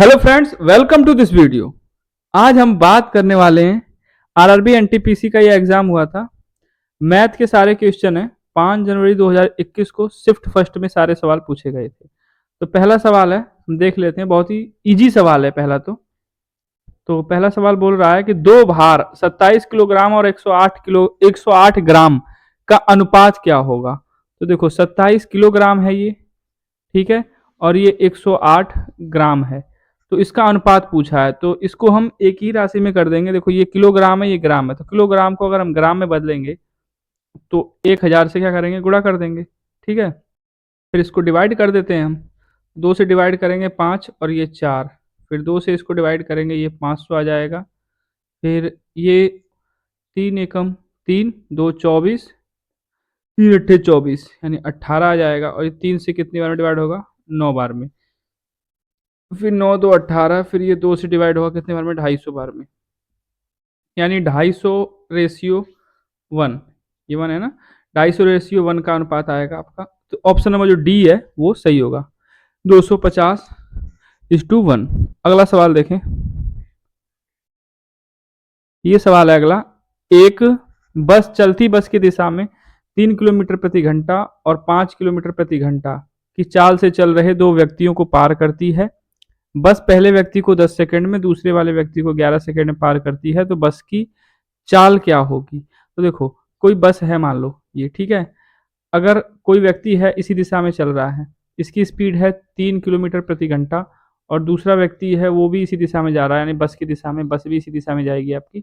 Hello friends, welcome to this video. आज हम बात करने वाले हैं आरआरबी एनटीपीसी का ये एग्जाम हुआ था। मैथ के सारे क्वेश्चन है। 5 जनवरी 2021 को शिफ्ट फर्स्ट में सारे सवाल पूछे गए थे। तो पहला सवाल है, हम देख लेते हैं। बहुत ही इजी सवाल है पहला। तो पहला सवाल बोल रहा है कि दो भार 27 किलोग्राम और 108 ग्राम का अनुपात क्या होगा। तो देखो 27 किलोग्राम है ये, ठीक है, और ये 108 ग्राम है। तो इसका अनुपात पूछा है, तो इसको हम एक ही राशि में कर देंगे। देखो ये किलोग्राम है, ये ग्राम है, तो किलोग्राम को अगर हम ग्राम में बदलेंगे तो 1000 से क्या करेंगे, गुणा कर देंगे। ठीक है, फिर इसको डिवाइड कर देते हैं हम। 2 से डिवाइड करेंगे 5 और ये 4, फिर 2 से इसको डिवाइड करेंगे, ये 500 आ जाएगा। फिर ये 3 एकम 3, 2 24, 3 अट्ठे 24 यानी 18 आ जाएगा। और ये 3 से कितनी बार में डिवाइड होगा, 9 बार में। फिर 9 2 18, फिर ये 2 से डिवाइड होगा कितने बार में, 250 बार में, यानी 250/1। ये 1 है ना, 250/1 का अनुपात आएगा आपका। तो ऑप्शन नंबर जो डी है वो सही होगा, 250:1। अगला सवाल देखें। ये सवाल है अगला। एक चलती बस की दिशा में 3 किलोमीटर प्रति घंटा और 5 किलोमीटर प्रति घंटा की चाल से चल रहे दो व्यक्तियों को पार करती है। बस पहले व्यक्ति को 10 सेकंड में, दूसरे वाले व्यक्ति को 11 सेकंड में पार करती है, तो बस की चाल क्या होगी। तो देखो कोई बस है, मान लो ये, ठीक है। अगर कोई व्यक्ति है इसी दिशा में चल रहा है, इसकी स्पीड है 3 किलोमीटर प्रति घंटा, और दूसरा व्यक्ति है वो भी इसी दिशा में जा रहा है, यानी बस की दिशा में, बस भी इसी दिशा में जाएगी आपकी।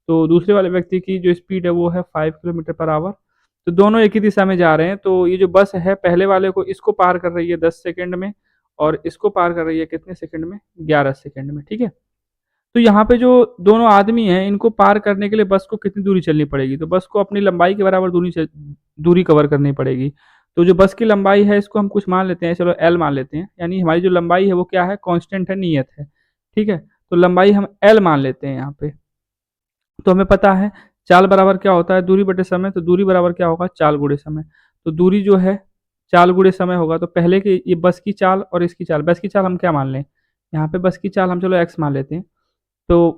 तो दूसरे वाले व्यक्ति की जो स्पीड है वो है 5 किलोमीटर पर आवर। तो दोनों एक ही दिशा में जा रहे हैं। तो ये जो बस है पहले वाले को, इसको पार कर रही है 10 सेकंड में, और इसको पार कर रही है कितने सेकंड में, 11 सेकंड में। ठीक है, तो यहाँ पे जो दोनों आदमी हैं, इनको पार करने के लिए बस को कितनी दूरी चलनी पड़ेगी। तो बस को अपनी लंबाई के बराबर दूरी कवर करनी पड़ेगी। तो जो बस की लंबाई है इसको हम कुछ मान लेते हैं, चलो एल मान लेते हैं। यानी हमारी जो लंबाई है वो क्या है, कांस्टेंट है, नियत है। ठीक है, तो लंबाई हम एल मान लेते हैं यहाँ पे। तो हमें पता है चाल बराबर क्या होता है, दूरी बटे समय। तो दूरी बराबर क्या होगा, चाल गुणे समय। तो दूरी जो है चाल गुणे समय होगा। तो पहले की ये बस की चाल और इसकी चाल, बस की चाल हम क्या मान लें, यहाँ पे बस की चाल हम चलो एक्स मान लेते हैं। तो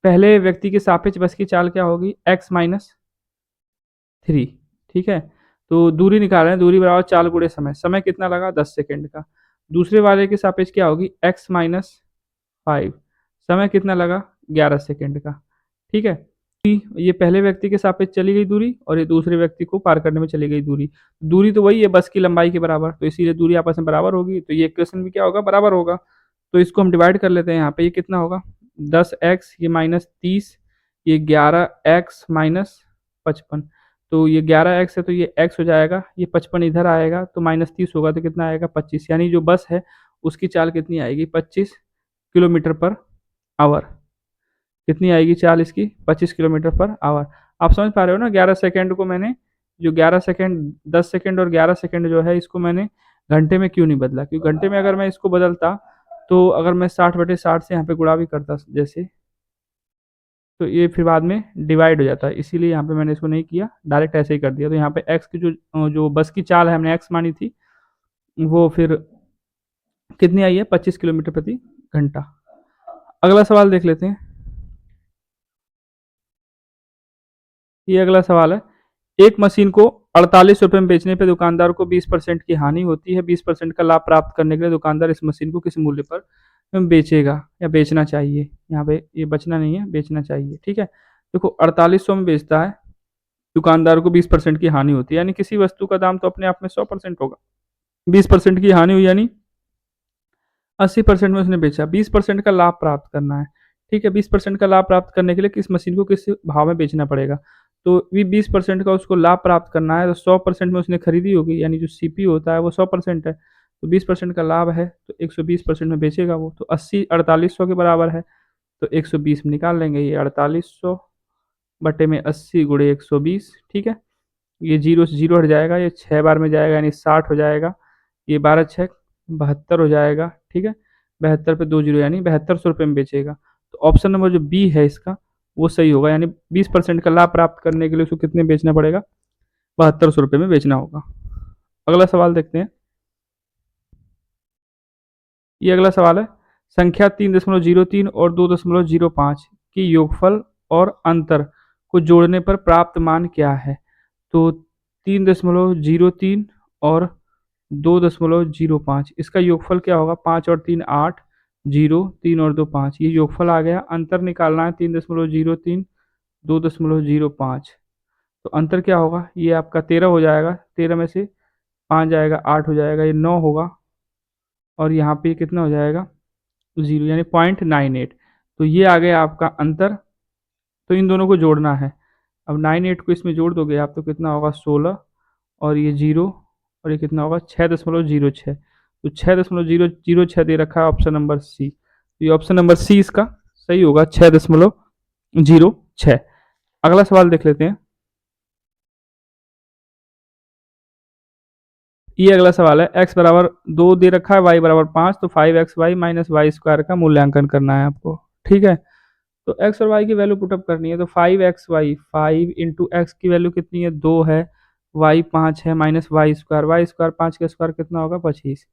पहले व्यक्ति के सापेक्ष बस की चाल क्या होगी, x-3। ठीक है, तो दूरी निकाल रहे हैं, दूरी बराबर चाल गुणे समय। समय कितना लगा, 10 सेकंड का। दूसरे वाले के सापेक्ष क्या होगी, x-5। समय कितना लगा, 11 सेकंड का। ठीक है, ये पहले व्यक्ति के सापेक्ष चली गई दूरी, और ये दूसरे व्यक्ति को पार करने में चली गई दूरी। दूरी तो वही है बस की लंबाई के बराबर, तो इसीलिए दूरी आपस में बराबर होगी। तो ये इक्वेशन भी क्या होगा, बराबर होगा। तो इसको हम डिवाइड कर लेते हैं। यहाँ पे ये कितना होगा, 10x, ये -30, ये 11x-55। तो ये 11x है तो ये x हो जाएगा, ये 55 इधर आएगा तो -30 होगा, तो कितना आएगा, 25। यानी जो बस है उसकी चाल कितनी आएगी, 25 किलोमीटर पर आवर। कितनी आएगी चाल इसकी, 25 किलोमीटर पर आवर। आप समझ पा रहे हो ना, 11 सेकंड को मैंने, जो 11 सेकंड, 10 सेकंड और 11 सेकंड जो है, इसको मैंने घंटे में क्यों नहीं बदला, क्योंकि घंटे में अगर मैं इसको बदलता, तो अगर मैं 60/60 से यहाँ पे गुणा भी करता जैसे, तो ये फिर बाद में डिवाइड हो जाता है। इसीलिए यहाँ पे मैंने इसको नहीं किया, डायरेक्ट ऐसे ही कर दिया। तो यहाँ पे एक्स की जो जो बस की चाल है हमने एक्स मानी थी, वो फिर कितनी आई है, 25 किलोमीटर प्रति घंटा। अगला सवाल देख लेते हैं। ये अगला सवाल है। एक मशीन को 48 रुपये में बेचने पे दुकानदार को 20% की हानि होती है। 20% का लाभ प्राप्त करने के लिए दुकानदार इस मशीन को किस मूल्य पर बेचेगा या बेचना चाहिए। यहाँ पे ये बचना नहीं है, बेचना चाहिए। ठीक है, देखो 4800 में बेचता है, दुकानदार को 20% की हानि होती है, यानी किसी वस्तु का दाम तो अपने आप में 100% होगा। 20% की हानि हुई यानी 80% में उसने बेचा। 20% का लाभ प्राप्त करना है। ठीक है, 20% का लाभ प्राप्त करने के लिए किस मशीन को किस भाव में बेचना पड़ेगा। तो 20% का उसको लाभ प्राप्त करना है, तो 100% में उसने खरीदी होगी, यानी जो सीपी होता है वो 100% है। तो 20% का लाभ है तो 120% में बेचेगा वो। तो 80 4800 के बराबर है, तो 120 में निकाल लेंगे। ये 4800 बटे में 80 गुणे 120। ठीक है, ये जीरो से जीरो हट जाएगा, ये 6 बार में जाएगा यानी 60 हो जाएगा। ये 12 6 72 हो जाएगा। ठीक है, 72 पे 2 जीरो यानी 7200 रुपये में बेचेगा। तो ऑप्शन नंबर जो बी है इसका वो सही होगा, यानी 20% का लाभ प्राप्त करने के लिए उसको कितने बेचना पड़ेगा, 7200 रुपये में बेचना होगा। अगला सवाल देखते हैं। ये अगला सवाल है। संख्या 3.03 और 2.05 की योगफल और अंतर को जोड़ने पर प्राप्त मान क्या है? तो 3.03 और 2.05, इसका योगफल क्या होगा? 5 और 3 8, 0, 3 और 2 5, ये योगफल आ गया। अंतर निकालना है 3.03, 2.05, तो अंतर क्या होगा? ये आपका 13 हो जाएगा, 13 में से 5 जाएगा 8 हो जाएगा, ये 9 होगा, और यहाँ पे कितना हो जाएगा? 0, यानी 0.98। तो ये आ गया आपका अंतर। तो इन दोनों को जोड़ना है। अब 98 को इसमें जोड़ दोगे आप तो कितना होगा? 16, और ये 0, और ये कितना होगा? 6.06। तो 6.006 दे रखा है ऑप्शन नंबर सी। तो ये ऑप्शन नंबर सी इसका सही होगा, 6.06। अगला सवाल देख लेते हैं। ये अगला सवाल है, x बराबर 2 दे रखा है, y बराबर 5, तो 5xy माइनस वाई स्क्वायर का मूल्यांकन करना है आपको। ठीक है, तो x और y की वैल्यू पुटअप करनी है। तो 5xy, 5 इंटू एक्स की वैल्यू कितनी है? 2 है, y 5 है, माइनस वाई स्क्वायर 5 का स्क्वायर कितना होगा? 25।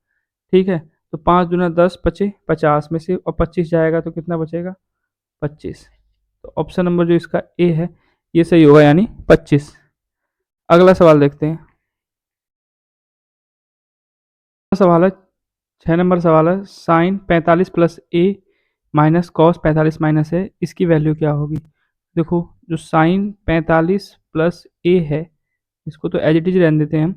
ठीक है, तो 5 दूना 10 पचे 50 में से, और 25 जाएगा तो कितना बचेगा? 25। तो ऑप्शन नंबर जो इसका ए है ये सही होगा, यानी 25। अगला सवाल देखते हैं। सवाल है 6 नंबर सवाल है, साइन 45 प्लस ए माइनस कॉस 45 माइनस है, इसकी वैल्यू क्या होगी? देखो, जो साइन 45 प्लस ए है इसको तो एज इट इज रहने देते हैं हम।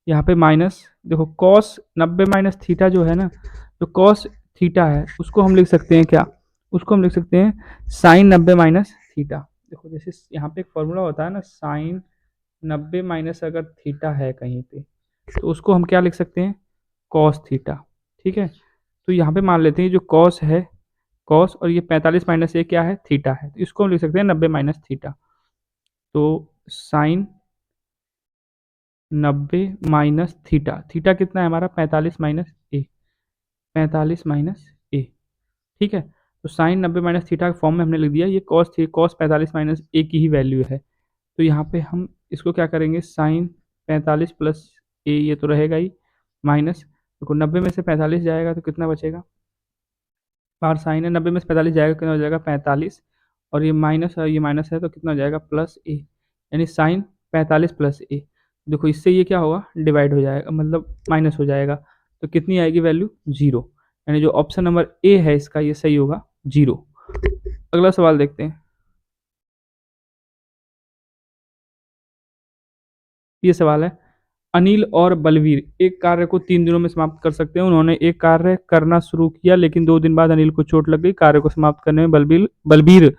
यहाँ पे माइनस, देखो कॉस 90 माइनस थीटा जो है ना, जो कॉस थीटा है उसको हम लिख सकते हैं क्या? उसको हम लिख सकते हैं साइन 90 माइनस थीटा। देखो जैसे यहाँ पे एक फॉर्मूला होता है ना, साइन 90 माइनस अगर थीटा है कहीं पे, तो उसको हम क्या लिख सकते हैं? Cos theta. ठीक है, तो यहाँ पे मान लेते हैं जो कॉस है, कॉस, और ये 45 माइनस ये क्या है? थीटा है, तो इसको हम लिख सकते हैं 90 माइनस थीटा। तो साइन 90 माइनस थीटा, थीटा कितना है हमारा? 45 माइनस ए, 45 माइनस ए। ठीक है, तो साइन 90 माइनस थीटा के फॉर्म में हमने लिख दिया। ये कॉस थी, कॉस 45 माइनस ए की ही वैल्यू है। तो यहाँ पे हम इसको क्या करेंगे? साइन 45 प्लस ए, ये तो रहेगा ही, माइनस, देखो 90 में से 45 जाएगा तो कितना बचेगा? बार साइन है, 90 में से 45 जाएगा, कितना हो जाएगा? 45, और ये माइनस है, ये माइनस है, तो कितना हो जाएगा? प्लस ए, यानी साइन 45 प्लस ए। देखो इससे ये क्या होगा? डिवाइड हो जाएगा, मतलब माइनस हो जाएगा, तो कितनी आएगी वैल्यू? 0, यानी जो ऑप्शन नंबर ए है इसका ये सही होगा, 0। अगला सवाल देखते हैं। ये सवाल है, अनिल और बलवीर एक कार्य को 3 दिनों में समाप्त कर सकते हैं। उन्होंने एक कार्य करना शुरू किया, लेकिन 2 दिन बाद अनिल को चोट लग गई। कार्य को समाप्त करने में बलबीर बलबीर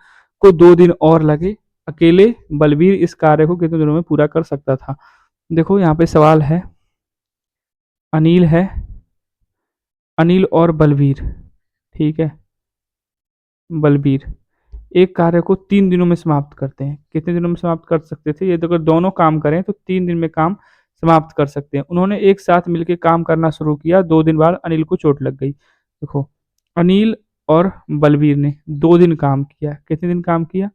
को 2 दिन और लगे। अकेले बलबीर इस कार्य को कितने दिनों में पूरा कर सकता था? देखो यहाँ पे सवाल है, अनिल है, अनिल और बलबीर, ठीक है, बलबीर एक कार्य को 3 दिनों में समाप्त करते हैं। कितने दिनों में समाप्त कर सकते थे? ये तो अगर दोनों काम करें तो 3 दिन में काम समाप्त कर सकते हैं। उन्होंने एक साथ मिलकर काम करना शुरू किया, 2 दिन बाद अनिल को चोट लग गई। देखो, अनिल और बलबीर ने 2 दिन काम किया। कितने दिन काम किया?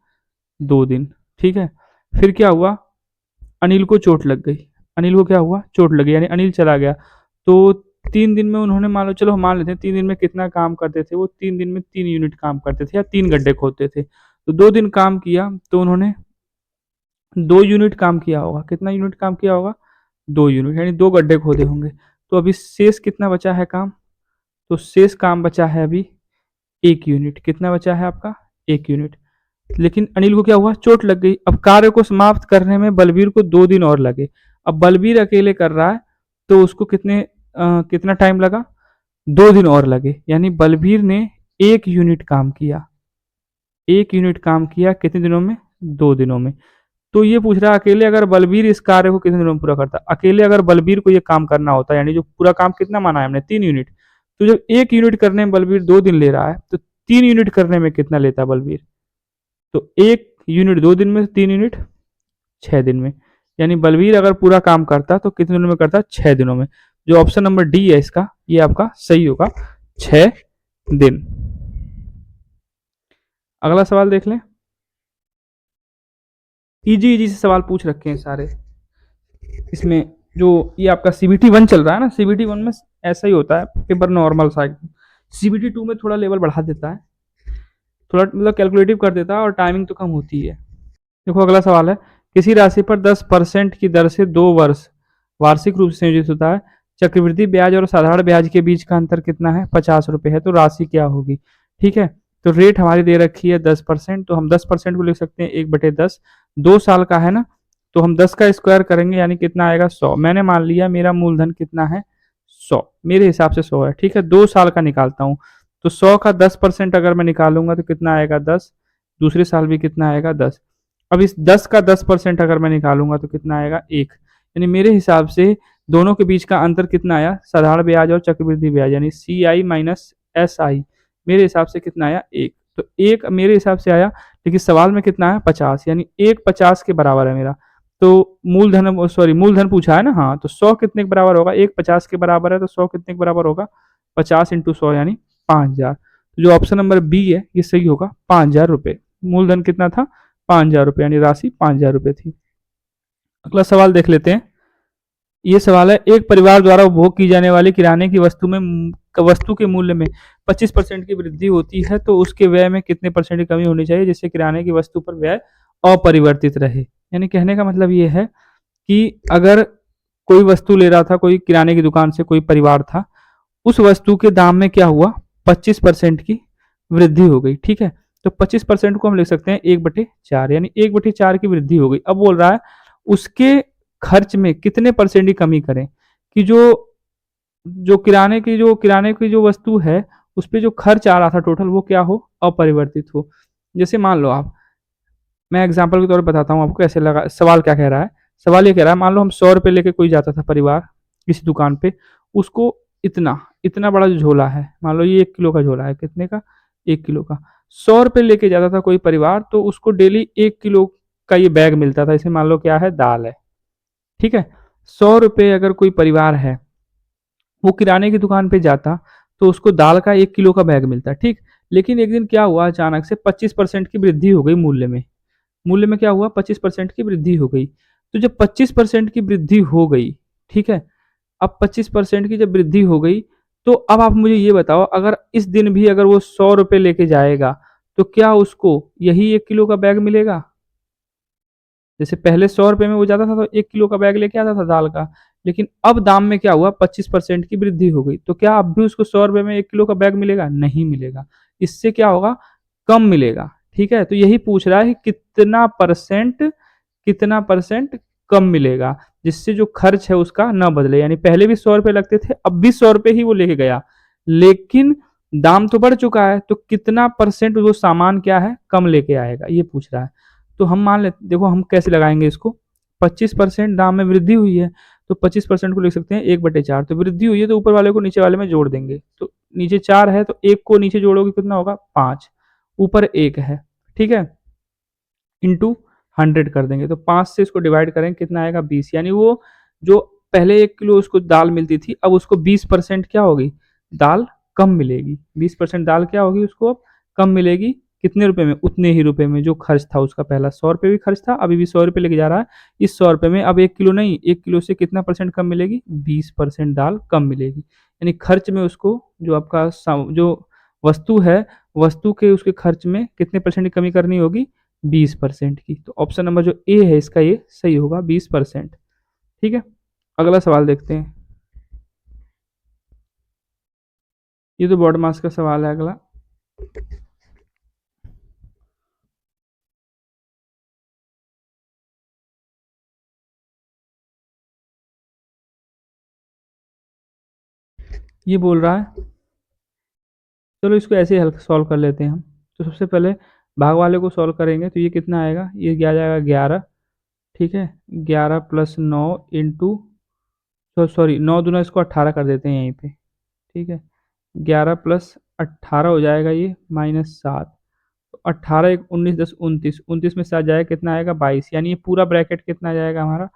2 दिन। ठीक है, फिर क्या हुआ? अनिल को चोट लग गई। अनिल को क्या हुआ? चोट लगी, यानी अनिल चला गया। तो 3 दिन में उन्होंने, मान लो, चलो मान लेते हैं 3 दिन में कितना काम करते थे वो? 3 दिन में 3 यूनिट काम करते थे, या 3 गड्ढे खोदते थे। तो 2 दिन काम किया तो उन्होंने 2 यूनिट काम किया होगा। कितना यूनिट काम किया होगा? 2 यूनिट, यानी 2 गड्ढे खोदे होंगे। तो अभी शेष कितना बचा है काम? तो शेष काम बचा है अभी 1 यूनिट। कितना बचा है आपका? 1 यूनिट। लेकिन अनिल को क्या हुआ? चोट लग गई। अब कार्य को समाप्त करने में बलबीर को 2 दिन और लगे। अब बलबीर अकेले कर रहा है तो उसको कितना टाइम लगा? 2 दिन और लगे, यानी बलबीर ने 1 यूनिट काम किया। 1 यूनिट काम किया कितने दिनों में? 2 दिनों में। तो ये पूछ रहा है, अकेले अगर बलबीर इस कार्य को कितने दिनों में पूरा करता? अकेले अगर बलबीर को ये काम करना होता, यानी जो पूरा काम कितना माना है हमने? 3 यूनिट। तो जब 1 यूनिट करने में बलबीर 2 दिन ले रहा है, तो 3 यूनिट करने में कितना लेता बलबीर? तो 1 यूनिट 2 दिन में, 3 यूनिट 6 दिन में। यानी बलबीर अगर पूरा काम करता तो कितने दिनों में करता? 6 दिनों में। जो ऑप्शन नंबर डी है इसका, ये आपका सही होगा, 6 दिन। अगला सवाल देख लें। इजी इजी से सवाल पूछ रखे हैं सारे इसमें। जो ये आपका CBT 1 चल रहा है ना, CBT 1 में ऐसा ही होता है, पेपर नॉर्मल सा सीबीटी 2 में थोड़ा लेवल बढ़ा देता है, थोड़ा मतलब कैलकुलेटिव कर देता है और टाइमिंग तो कम होती है। देखो अगला सवाल है, किसी राशि पर 10% की दर से 2 वर्ष वार्षिक रूप से संयोजित होता है, चक्रवृद्धि ब्याज और साधारण ब्याज के बीच का अंतर कितना है, 50 रुपये है, तो राशि क्या होगी। ठीक है, तो रेट हमारी दे रखी है 10%, तो हम 10% को लिख सकते हैं 1/10, 2 साल का है ना, तो हम 10 का स्क्वायर करेंगे यानी कितना आएगा 100। मैंने मान लिया मेरा मूलधन कितना है 100, मेरे हिसाब से 100 है। ठीक है, 2 साल का निकालता हूँ, तो 100 का 10% अगर मैं निकालूंगा तो कितना आएगा 10, दूसरे साल भी कितना आएगा 10। अब इस 10 का 10% अगर मैं निकालूंगा तो कितना आएगा 1, यानी मेरे हिसाब से दोनों के बीच का अंतर कितना आया, साधारण ब्याज और चक्रवृद्धि ब्याज, यानी CI माइनस SI, मेरे हिसाब से कितना आया 1, तो 1 मेरे हिसाब से आया। लेकिन सवाल में कितना है 50, यानी 1 50 के बराबर है मेरा, तो मूलधन सॉरी मूलधन पूछा है ना, हाँ, तो 100 कितने के बराबर होगा, 1 50 के बराबर है, तो 100 कितने के बराबर होगा 50 इंटू 100 यानी 5000। तो जो ऑप्शन नंबर बी है ये सही होगा, 5000 रुपये। मूलधन कितना था 5000 रुपये, यानी राशि 5000 रुपये थी। अगला सवाल देख लेते हैं। ये सवाल है, एक परिवार द्वारा उपभोग की जाने वाली किराने की वस्तु के मूल्य में 25% की वृद्धि होती है, तो उसके व्यय में कितने परसेंट की कमी होनी चाहिए जिससे किराने की वस्तु पर व्यय अपरिवर्तित रहे। यानी कहने का मतलब ये है कि अगर कोई वस्तु ले रहा था, कोई किराने की दुकान से कोई परिवार था, उस वस्तु के दाम में क्या हुआ 25% की वृद्धि हो गई। ठीक है, तो 25% को हम लिख सकते हैं 1/4, यानी 1/4 की वृद्धि हो गई। अब बोल रहा है उसके खर्च में कितने परसेंट की कमी करें, कि जो जो किराने की जो वस्तु है उस पर जो खर्च आ रहा था टोटल वो क्या हो, अपरिवर्तित हो। जैसे मान लो आप, मैं एग्जांपल के तौर पर बताता हूँ आपको कैसे लगा, सवाल क्या कह रहा है। सवाल ये कह रहा है, मान लो हम 100 रुपये लेके कोई जाता था परिवार किसी दुकान पे, उसको इतना इतना बड़ा जो झोला है, मान लो ये 1 किलो का झोला है, कितने का 1 किलो का, 100 रुपये लेके जाता था कोई परिवार, तो उसको डेली 1 किलो का ये बैग मिलता था। इसे मान लो क्या है, दाल है। ठीक है, 100 रुपये अगर कोई परिवार है वो किराने की दुकान पे जाता, तो उसको दाल का 1 किलो का बैग मिलता। ठीक, लेकिन एक दिन क्या हुआ, अचानक से 25% की वृद्धि हो गई मूल्य में। मूल्य में क्या हुआ 25% की वृद्धि हो गई। तो जब 25% की वृद्धि हो गई, ठीक है, अब 25% की जब वृद्धि हो गई, तो अब आप मुझे ये बताओ, अगर इस दिन भी अगर वो 100 रुपये लेके जाएगा, तो क्या उसको यही 1 किलो का बैग मिलेगा। जैसे पहले 100 रुपये में वो जाता था तो 1 किलो का बैग लेके आता था दाल का, लेकिन अब दाम में क्या हुआ 25% की वृद्धि हो गई, तो क्या अब भी उसको 100 रुपये में 1 किलो का बैग मिलेगा, नहीं मिलेगा। इससे क्या होगा, कम मिलेगा। ठीक है, तो यही पूछ रहा है कि कितना परसेंट कम मिलेगा, जिससे जो खर्च है उसका ना बदले। यानी पहले भी 100 रुपये लगते थे, अब भी 100 रुपये ही वो लेके गया, लेकिन दाम तो बढ़ चुका है, तो कितना परसेंट वो सामान क्या है कम लेके आएगा, ये पूछ रहा है। तो हम मान लेते, देखो हम कैसे लगाएंगे इसको, 25% दाम में वृद्धि हुई है, तो 25% को लिख सकते हैं 1/4, तो वृद्धि हुई है तो ऊपर वाले को नीचे वाले में जोड़ देंगे, तो नीचे 4 है तो 1 को नीचे जोड़ोगे कितना होगा 5, ऊपर 1 है। ठीक है, इंटू 100 कर देंगे, तो 5 से इसको डिवाइड करेंगे कितना आएगा 20, यानी वो जो पहले 1 किलो उसको दाल मिलती थी, अब उसको 20% क्या होगी, दाल कम मिलेगी। 20% दाल क्या होगी उसको अब कम मिलेगी, कितने रुपए में, उतने ही रुपए में जो खर्च था उसका, पहला 100 रुपये भी खर्च था, अभी भी 100 रुपये लेके जा रहा है। इस 100 रुपये में अब 1 किलो नहीं, 1 किलो से कितना परसेंट कम मिलेगी, 20% दाल कम मिलेगी। यानी खर्च में उसको, जो आपका जो वस्तु है, वस्तु के उसके खर्च में कितने परसेंट की कमी करनी होगी, 20% की। तो ऑप्शन नंबर जो ए है इसका ये सही होगा, 20%। ठीक है, अगला सवाल देखते हैं। ये तो बॉड मास का सवाल है। अगला, ये बोल रहा है, चलो इसको ऐसे ही हल सॉल्व कर लेते हैं हम। तो सबसे पहले भाग वाले को सॉल्व करेंगे, तो ये कितना आएगा, ये क्या जाएगा 11। ठीक है, 11 प्लस 9 इंटू, सॉरी 9 दूना इसको 18 कर देते हैं यहीं पे। ठीक है, 11 प्लस 18 हो जाएगा ये -7, तो 18 एक 19 10 29, 29 में 7 जाएगा कितना आएगा 22, यानी ये पूरा ब्रैकेट कितना आ जाएगा हमारा,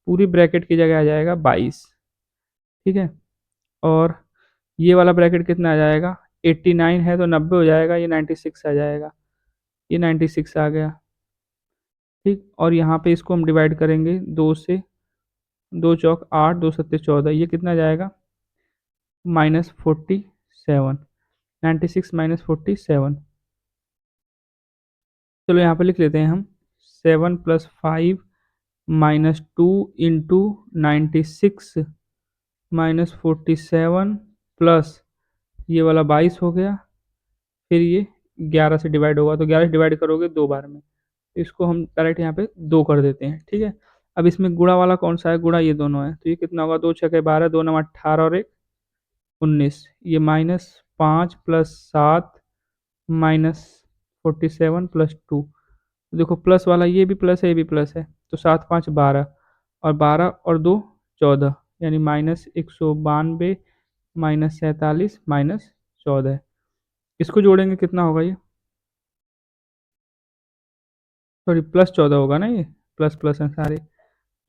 पूरी ब्रैकेट की जगह आ जाएगा 22। ठीक है, और ये वाला ब्रैकेट कितना आ जाएगा, 89 है तो 90 हो जाएगा, ये 96 आ जाएगा, ये 96 आ गया। ठीक, और यहाँ पे इसको हम डिवाइड करेंगे 2 से, 2 चौक 8, 2 सत्ते 14, ये कितना जाएगा -47। 96 माइनस 47। चलो यहाँ पे लिख लेते हैं हम 7 plus 5 minus 2 into 96 minus 47 plus ये वाला 22 हो गया, फिर ये 11 से डिवाइड होगा, तो 11 से डिवाइड करोगे 2 बार में, तो इसको हम डायरेक्ट यहाँ पे 2 कर देते हैं। ठीक है, अब इसमें गुणा वाला कौन सा है, गुणा ये दोनों है, तो ये कितना होगा, 2 छके 12, 2 नौ 18 और 1 19, ये माइनस 5 प्लस 7 माइनस 47 प्लस 2, देखो प्लस वाला ये भी प्लस है ये भी प्लस है, तो 7 5 12 और 12 और 2 14, यानी माइनस 192 माइनस 47 माइनस 14। इसको जोड़ेंगे कितना होगा ये, सॉरी प्लस 14 होगा ना, ये प्लस प्लस है सारे, तो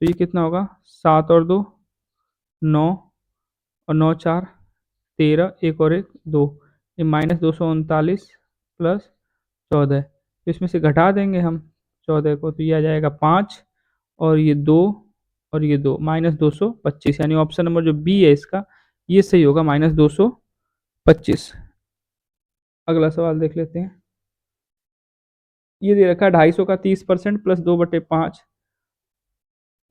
ये कितना होगा, 7 और 2 9 और 9 4 13, एक और एक 2, ये माइनस 239 प्लस 14, तो इसमें से घटा देंगे हम 14 को, तो ये आ जाएगा 5 और ये 2 और ये 2, माइनस 225, यानी ऑप्शन नंबर जो बी है इसका ये सही होगा, माइनस 225। अगला सवाल देख लेते हैं। ये दे रखा है 250 का 30% प्लस 2/5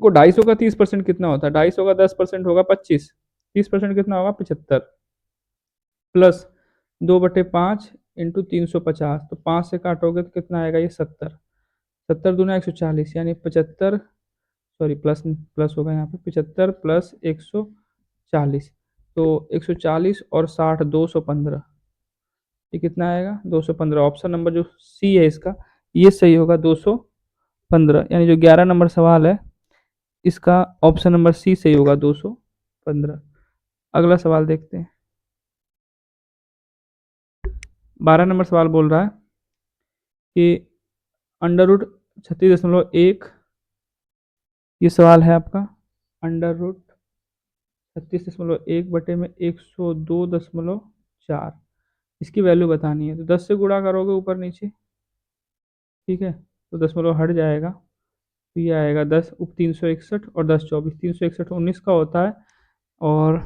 को, 250 का 30% कितना होता है, 250 का 10% होगा 25, 30% कितना होगा 75, प्लस 2/5 इंटू 350, तो 5 से काटोगे तो कितना आएगा, ये 70, 70 दूना 140, यानी 75, सॉरी प्लस प्लस होगा यहाँ पे, 75 प्लस 140, तो 140 और 60 215, ये कितना आएगा 215, ऑप्शन नंबर जो सी है इसका ये सही होगा 215, यानी जो 11 नंबर सवाल है इसका ऑप्शन नंबर सी सही होगा 215। अगला सवाल देखते हैं। 12 नंबर सवाल बोल रहा है कि अंडर रूट 36.1, ये सवाल है आपका, अंडर रूट 36.1 बटे में 102.4, इसकी वैल्यू बतानी है, तो 10 से गुणा करोगे ऊपर नीचे, ठीक है, तो दशमलव हट जाएगा, तो ये आएगा 10 उप 361 और 10 24, 361 19 का होता है और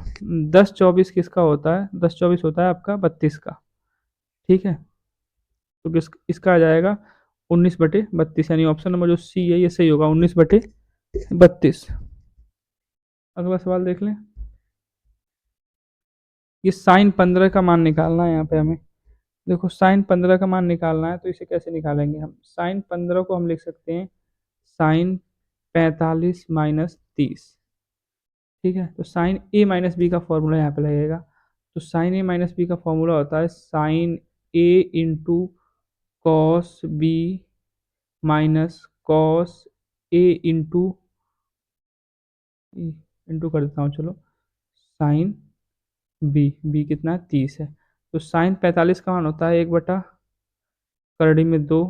10 24 किसका होता है, 10 24 होता है आपका 32 का। ठीक है, तो इसका आ जाएगा 19/32, यानी ऑप्शन नंबर जो सी है ये सही होगा 19/32। अगला सवाल देख लें। ये साइन 15 का मान निकालना है यहाँ पे हमें, देखो साइन 15 का मान निकालना है, तो इसे कैसे निकालेंगे हम, साइन 15 को हम लिख सकते हैं साइन 45 माइनस 30। ठीक है, तो साइन ए माइनस बी का फॉर्मूला यहाँ पे लगेगा, तो साइन ए माइनस बी का फॉर्मूला होता है sine A into cos B minus cos A into, into कर देता हूँ चलो, साइन बी कितना है 30 है, तो साइन 45 का मान होता है 1 करड़ी में 2,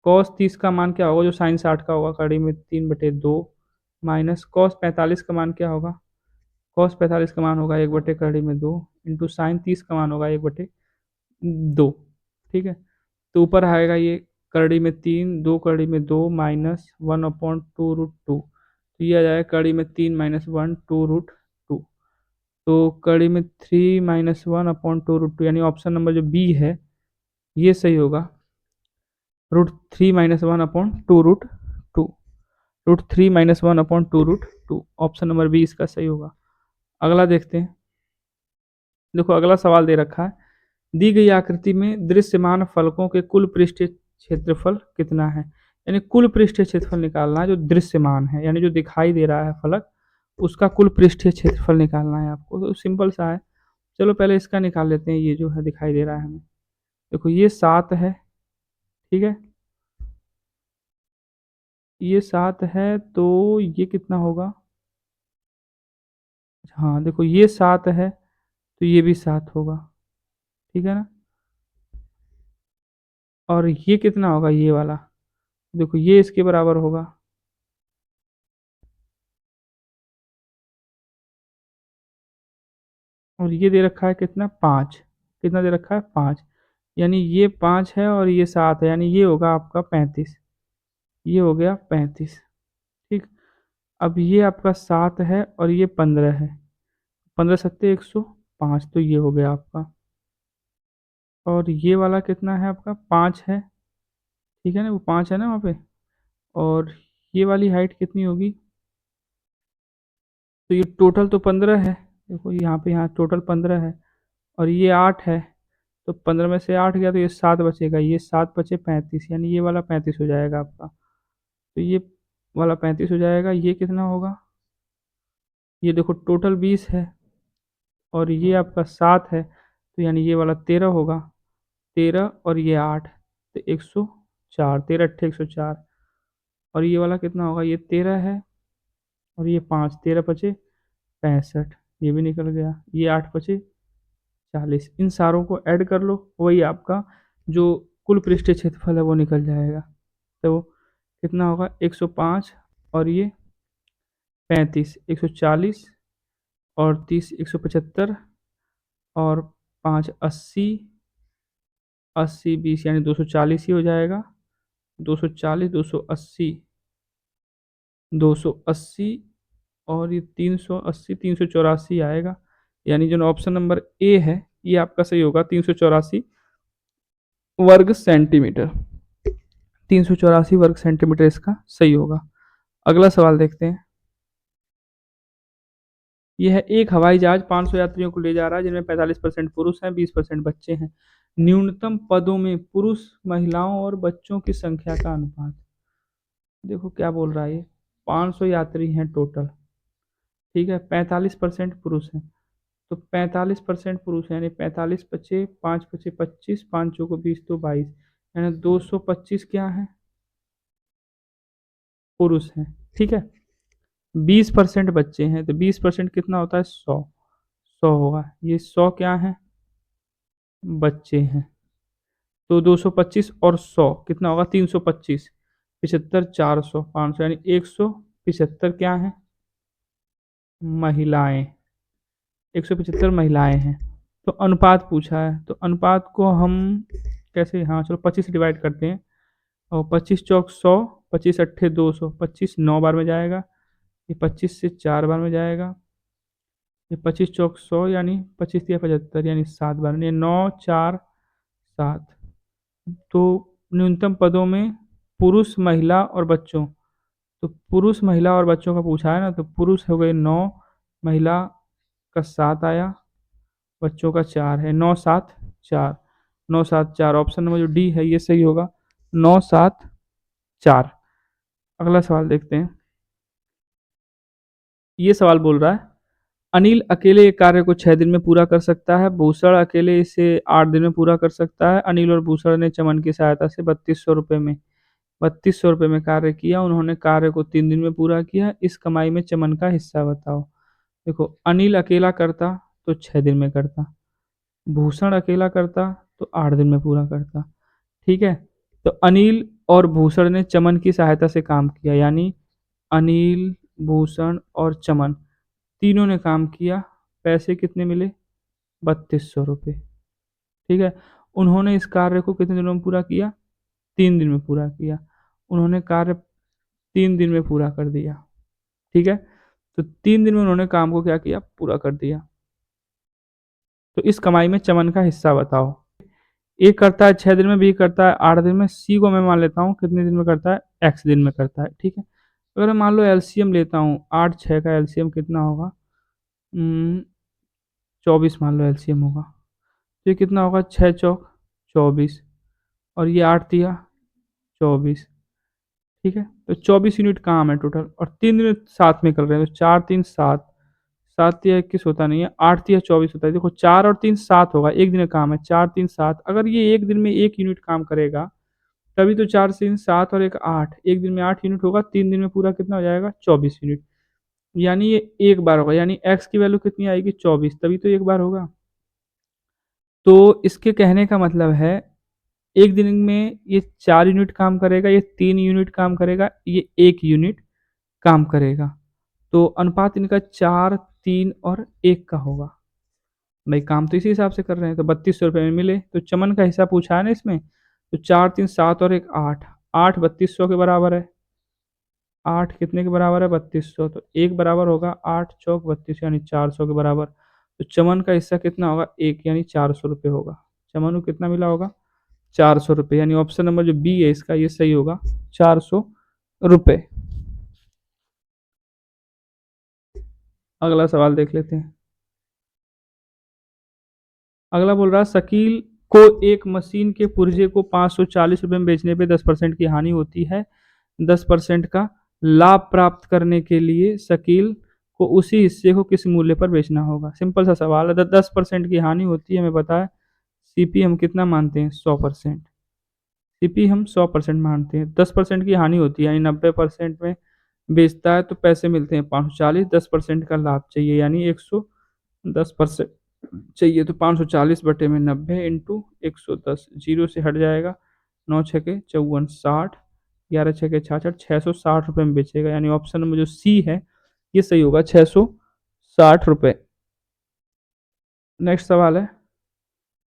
कॉस 30 का मान क्या होगा, जो साइन 60 का होगा करड़ी में 3/2, माइनस कॉस 45 का मान क्या होगा, कॉस 45 का मान होगा 1/करड़ी में 2, इंटू साइन 30 का मान होगा 1/2। ठीक है, तो ऊपर आएगा ये करड़ी में 3, 2 करड़ी में 2 माइनस 1/2√2, तो ये आ जाएगा कड़ी में 3 माइनस 1 2√2, तो कड़ी में 3 माइनस 1/2√2, यानी ऑप्शन नंबर जो बी है ये सही होगा, √3 minus 1/2√2, √3 minus 1/2√2, option number B इसका सही होगा। अगला देखते हैं। देखो अगला सवाल दे रखा है, दी गई आकृति में दृश्यमान फलकों के कुल पृष्ठीय क्षेत्रफल कितना है, यानी कुल पृष्ठीय क्षेत्रफल निकालना है जो दृश्यमान है, यानी जो दिखाई दे रहा है फलक उसका कुल पृष्ठीय क्षेत्रफल निकालना है आपको, तो सिंपल सा है। चलो पहले इसका निकाल लेते हैं, ये जो है दिखाई दे रहा है हमें, देखो ये 7 है, ठीक है, ये 7 है, तो ये कितना होगा, हाँ देखो ये 7 है तो ये भी 7 होगा, ठीक है ना, और ये कितना होगा, ये वाला देखो ये इसके बराबर होगा, और ये दे रखा है कितना 5, कितना दे रखा है 5, यानी ये 5 है और ये 7 है, यानी ये होगा आपका 35, ये हो गया 35। ठीक, अब ये आपका 7 है और ये 15 है, 15 सत्ते 105, तो ये हो गया आपका और ये वाला कितना है आपका 5 है, ठीक है ना, वो 5 है ना वहाँ पे। और ये वाली हाइट कितनी होगी, तो ये टोटल तो 15 है, देखो यहाँ पे यहाँ टोटल 15 है और ये 8 है, तो 15 में से 8 गया तो ये 7 बचेगा, ये 7 बचे 35, यानी ये वाला 35 हो जाएगा आपका। तो ये वाला 35 हो जाएगा, ये कितना होगा, ये देखो टोटल 20 है और ये आपका 7 है, तो यानी ये वाला 13 होगा, 13 और ये 8, तो 104, 13 अट्ठे 104। और ये वाला कितना होगा, ये 13 है और ये 5, 13 बचे 65, ये भी निकल गया, ये 8 बचे 40। इन सारों को ऐड कर लो, वही आपका जो कुल पृष्ठीय क्षेत्रफल है वो निकल जाएगा। तो कितना होगा 105 और ये 35, 140 और 30 175 और 5 80, 80 20 यानी 240 ही हो जाएगा। 240 280 280 और ये 380 384 आएगा, यानी जो ऑप्शन नंबर ए है ये आपका सही होगा, 384 वर्ग सेंटीमीटर। 384 वर्ग सेंटीमीटर इसका सही होगा। अगला सवाल देखते हैं। यह है एक हवाई जहाज 500 यात्रियों को ले जा रहा है जिनमें 45% पुरुष हैं 20% बच्चे हैं। न्यूनतम पदों में पुरुष, महिलाओं और बच्चों की संख्या का अनुपात। देखो क्या बोल रहा है ये, 500 यात्री हैं टोटल, ठीक है, 45% पुरुष हैं, तो 45% पुरुष है यानी 45 बचे 5 बचे 25, 5 चौको 20 तो 22, यानी 225 क्या है, पुरुष हैं, ठीक है। 20% बच्चे हैं, तो 20% कितना होता है 100, 100 होगा, ये 100 क्या है, बच्चे हैं। तो 225 और 100 कितना होगा 325, 75 400 500 यानी 175 क्या है, महिलाएं, 175 महिलाएं हैं। तो अनुपात पूछा है, तो अनुपात को हम कैसे, हाँ चलो 25 डिवाइड करते हैं, और 25 चौक 100, 25 अट्ठे 200, 25 9 बार में जाएगा, ये 25 से 4 बार में जाएगा, ये 25 चौक 100 यानी 25 या 75 यानी 7 बार में, ये 9 4 7। तो न्यूनतम पदों में पुरुष, महिला और बच्चों, तो पुरुष, महिला और बच्चों का पूछा है ना, तो पुरुष हो गए 9, महिला का 7 आया, बच्चों का 4 है, 9 7 4, 9 7 4, ऑप्शन नंबर जो डी है ये सही होगा, 9 7 4। अगला सवाल देखते हैं। ये सवाल बोल रहा है अनिल अकेले एक कार्य को 6 दिन में पूरा कर सकता है, भूषण अकेले इसे 8 दिन में पूरा कर सकता है। अनिल और भूषण ने चमन की सहायता से 3200 रुपये में कार्य किया, उन्होंने कार्य को 3 दिन में पूरा किया, इस कमाई में चमन का हिस्सा बताओ। देखो अनिल अकेला करता तो 6 दिन में करता, भूषण अकेला करता तो 8 दिन में पूरा करता, ठीक है। तो अनिल और भूषण ने चमन की सहायता से काम किया, यानी अनिल, भूषण और चमन तीनों ने काम किया, पैसे कितने मिले 3200 रुपये, ठीक है। उन्होंने इस कार्य को कितने दिनों में पूरा किया, 3 दिन में पूरा किया, उन्होंने कार्य 3 दिन में पूरा कर दिया, ठीक है। तो 3 दिन में उन्होंने काम को क्या किया, पूरा कर दिया। तो इस कमाई में चमन का हिस्सा बताओ। ए करता है 6 दिन में, बी करता है 8 दिन में, सी को मैं मान लेता हूँ कितने दिन में करता है, एक्स दिन में करता है, ठीक है। अगर मैं मान लो एलसीएम लेता हूँ, 8 6 का एलसीएम कितना होगा, 24 मान लो एलसीएम होगा, तो ये कितना होगा 6 चौक 24 और ये 8 दिया 24, ठीक है। तो 24 यूनिट काम है टोटल, और 3 दिन साथ में कर रहे हैं, तो 4 3 7, 7 या 21 होता नहीं है, 8 या 24 होता है। देखो 4 और 3 7 होगा, एक दिन का काम है, 4 3 7, अगर ये एक दिन में 1 यूनिट काम करेगा तभी तो 4 3 7 और एक 8, एक दिन में 8 यूनिट होगा, 3 दिन में पूरा कितना हो जाएगा 24 यूनिट, यानी ये एक बार होगा, यानी एक्स की वैल्यू कितनी आएगी 24, तभी तो एक बार होगा। तो इसके कहने का मतलब है एक दिन में ये 4 यूनिट काम करेगा, ये 3 यूनिट काम करेगा, ये 1 यूनिट काम करेगा, तो अनुपात इनका 4 3 और 1 का होगा। भाई काम तो इसी हिसाब से कर रहे हैं, तो 3200 रुपये में मिले, तो चमन का हिस्सा पूछा है ना इसमें, तो 4 3 7 और एक 8, 8 3200 के बराबर है, 8 कितने के बराबर है 3200, तो एक बराबर होगा 8 चौक 32 यानी 400 के बराबर। तो चमन का हिस्सा कितना होगा 1 यानी 400 रुपये होगा। मनु कितना मिला होगा? 400 रुपये, यानी ऑप्शन नंबर जो बी है इसका ये सही होगा, 400 रुपये। अगला सवाल देख लेते हैं। अगला बोल रहा है शकील को एक मशीन के पुर्जे को 540 रुपये में बेचने पे 10% की हानि होती है। 10% का लाभ प्राप्त करने के लिए शकील को उसी हिस्से को किस मूल्य पर बेचना होगा? सिंपल सा सवाल है। 10% की हानि होती है, हमें पता है। सीपी हम कितना मानते हैं? 100%। सीपी हम 100% मानते हैं। 10% की हानि होती है, यानी 90% में बेचता है तो पैसे मिलते हैं 540। 10% का लाभ चाहिए, यानी 110% चाहिए, तो 540/90 इंटू 110, जीरो से हट जाएगा। 9 छके 54, 60, 11 छके 66, 660 रुपये में बेचेगा, यानी ऑप्शन नंबर जो सी है ये सही होगा, 660 रुपये। नेक्स्ट सवाल है